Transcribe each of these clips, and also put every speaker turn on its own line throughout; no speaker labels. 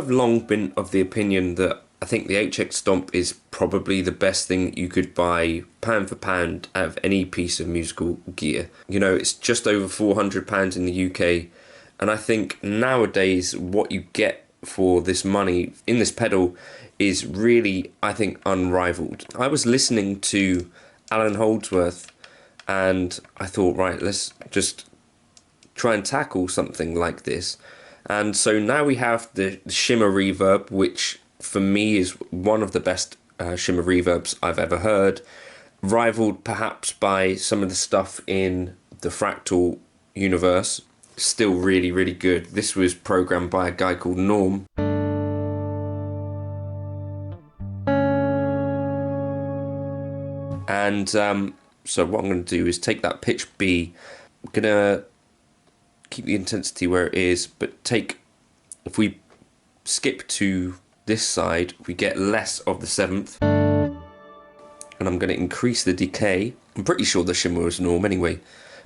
I've long been of the opinion that I think the HX Stomp is probably the best thing that you could buy pound for pound out of any piece of musical gear. You know, it's just over £400 in the UK, and I think nowadays what you get for this money in this pedal is really, I think, unrivaled. I was listening to Allan Holdsworth and I thought, right, let's just try and tackle something like this. And so now we have the shimmer reverb, which for me is one of the best shimmer reverbs I've ever heard, rivaled perhaps by some of the stuff in the Fractal universe. Still really, really good. This was programmed by a guy called Norm. And so what I'm going to do is take that pitch B. I'm going to keep the intensity where it is, but if we skip to this side, we get less of the 7th. And I'm going to increase the decay. I'm pretty sure the shimmer was Norm anyway.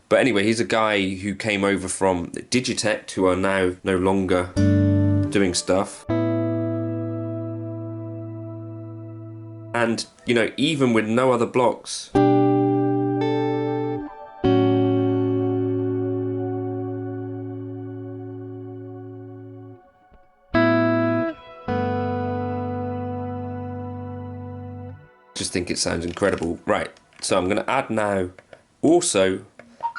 But anyway, he's a guy who came over from Digitech, who are now no longer doing stuff. And, you know, even with no other blocks, just think it sounds incredible. Right, so I'm going to add now also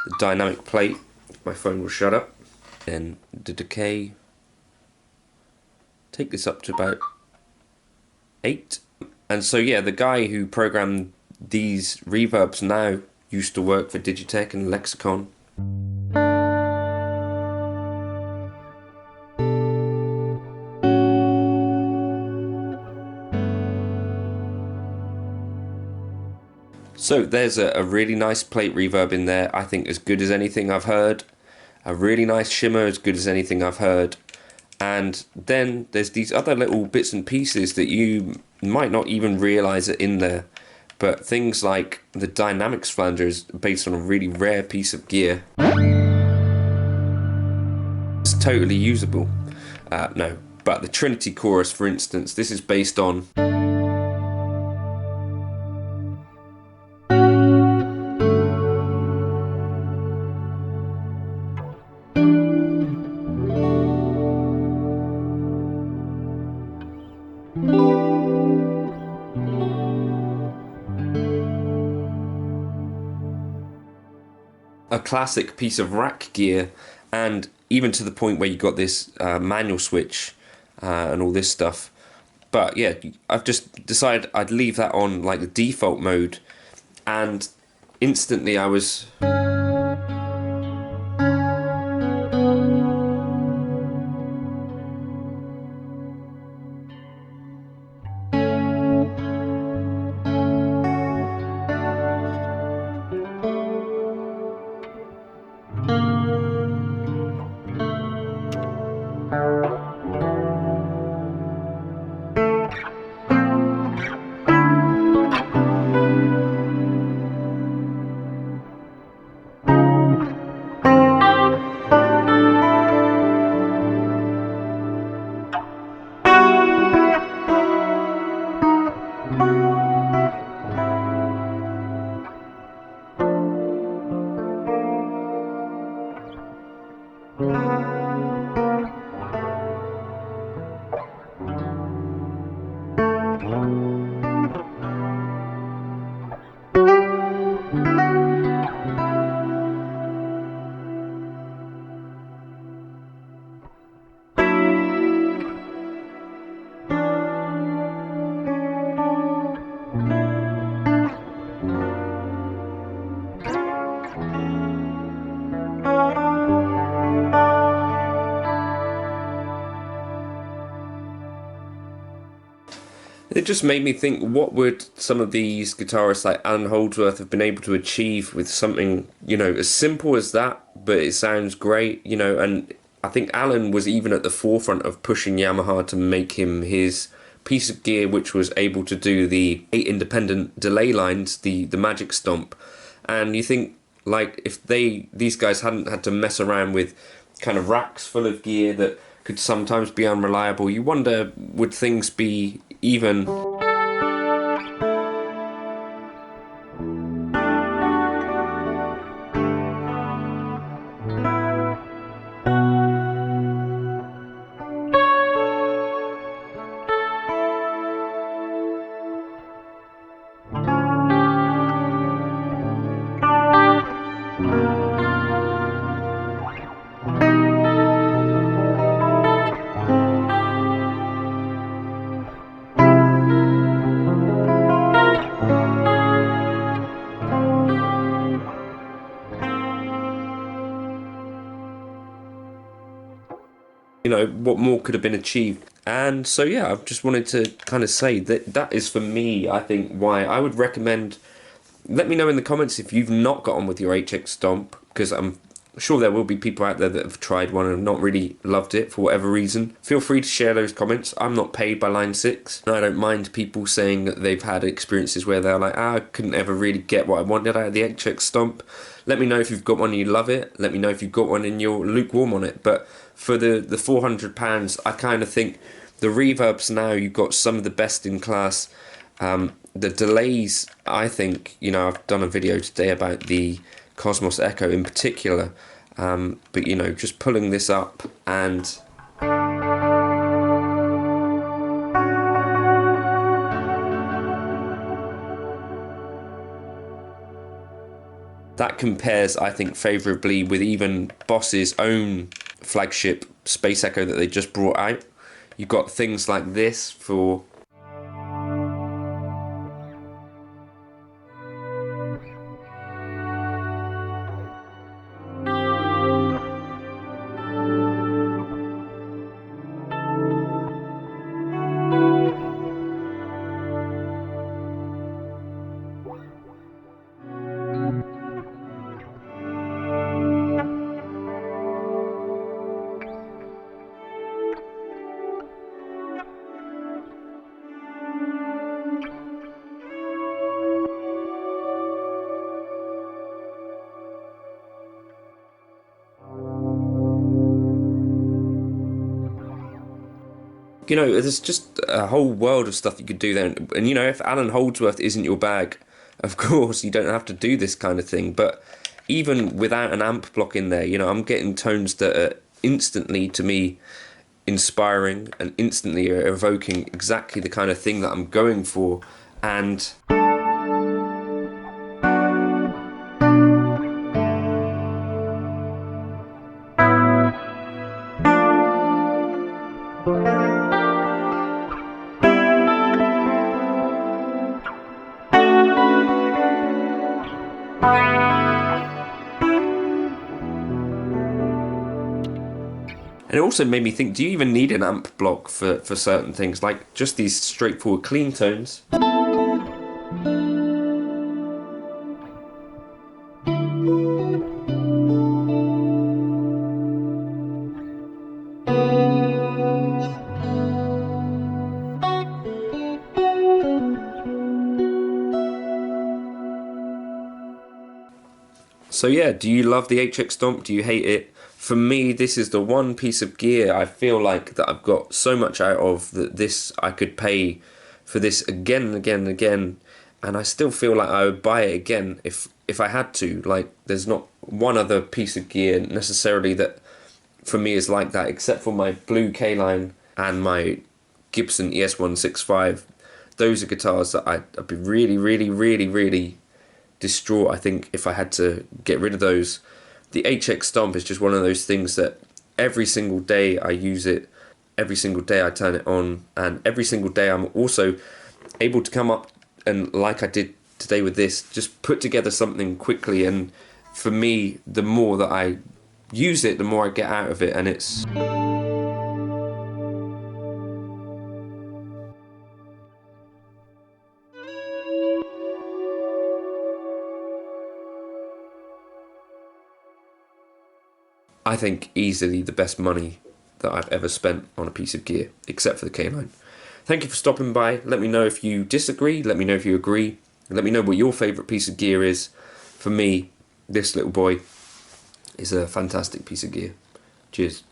the dynamic plate. My phone will shut up. Then the decay. Take this up to about 8. And so yeah, the guy who programmed these reverbs now used to work for Digitech and Lexicon. So there's a really nice plate reverb in there, I think as good as anything I've heard. A really nice shimmer, as good as anything I've heard. And then there's these other little bits and pieces that you might not even realise are in there. But things like the dynamics flanger is based on a really rare piece of gear. It's totally usable. No, but the Trinity chorus, for instance, this is based on a classic piece of rack gear, and even to the point where you got this manual switch and all this stuff. But yeah, I've just decided I'd leave that on like the default mode, and instantly I was it just made me think, what would some of these guitarists like Allan Holdsworth have been able to achieve with something, you know, as simple as that, but it sounds great, you know. And I think Allan was even at the forefront of pushing Yamaha to make him his piece of gear which was able to do the 8 independent delay lines, the Magic Stomp. And you think, like, if these guys hadn't had to mess around with kind of racks full of gear that could sometimes be unreliable. You wonder, would things be even? You know, what more could have been achieved? And so yeah, I've just wanted to kind of say that that is for me, I think, why I would recommend. Let me know in the comments if you've not got on with your HX Stomp, because I'm sure there will be people out there that have tried one and not really loved it for whatever reason. Feel free to share those comments. I'm not paid by Line 6. And I don't mind people saying that they've had experiences where they're like, I couldn't ever really get what I wanted out of the HX Stomp. Let me know if you've got one and you love it. Let me know if you've got one and you're lukewarm on it. But for the £400, I kind of think the reverbs now, you've got some of the best in class. The delays, I think, you know, I've done a video today about the Cosmos Echo in particular, but you know, just pulling this up and that compares, I think, favourably with even Boss's own flagship Space Echo that they just brought out. You've got things like this for you know, there's just a whole world of stuff you could do there. And you know, if Alan Holdsworth isn't your bag, of course, you don't have to do this kind of thing. But even without an amp block in there, you know, I'm getting tones that are instantly, to me, inspiring and instantly evoking exactly the kind of thing that I'm going for. And it also made me think, do you even need an amp block for certain things? Like just these straightforward clean tones. So yeah, do you love the HX Stomp? Do you hate it? For me, this is the one piece of gear I feel like that I've got so much out of that this I could pay for this again and again and again, and I still feel like I would buy it again if I had to. Like, there's not one other piece of gear necessarily that for me is like that, except for my Blue K-Line and my Gibson ES165. Those are guitars that I'd be really, really, really, really distraught, I think, if I had to get rid of those. The HX Stomp is just one of those things that every single day I use it, every single day I turn it on, and every single day I'm also able to come up and, like I did today with this, just put together something quickly. And for me, the more that I use it, the more I get out of it, and it's I think easily the best money that I've ever spent on a piece of gear, except for the K-Line. Thank you for stopping by. Let me know if you disagree. Let me know if you agree. Let me know what your favourite piece of gear is. For me, this little boy is a fantastic piece of gear. Cheers.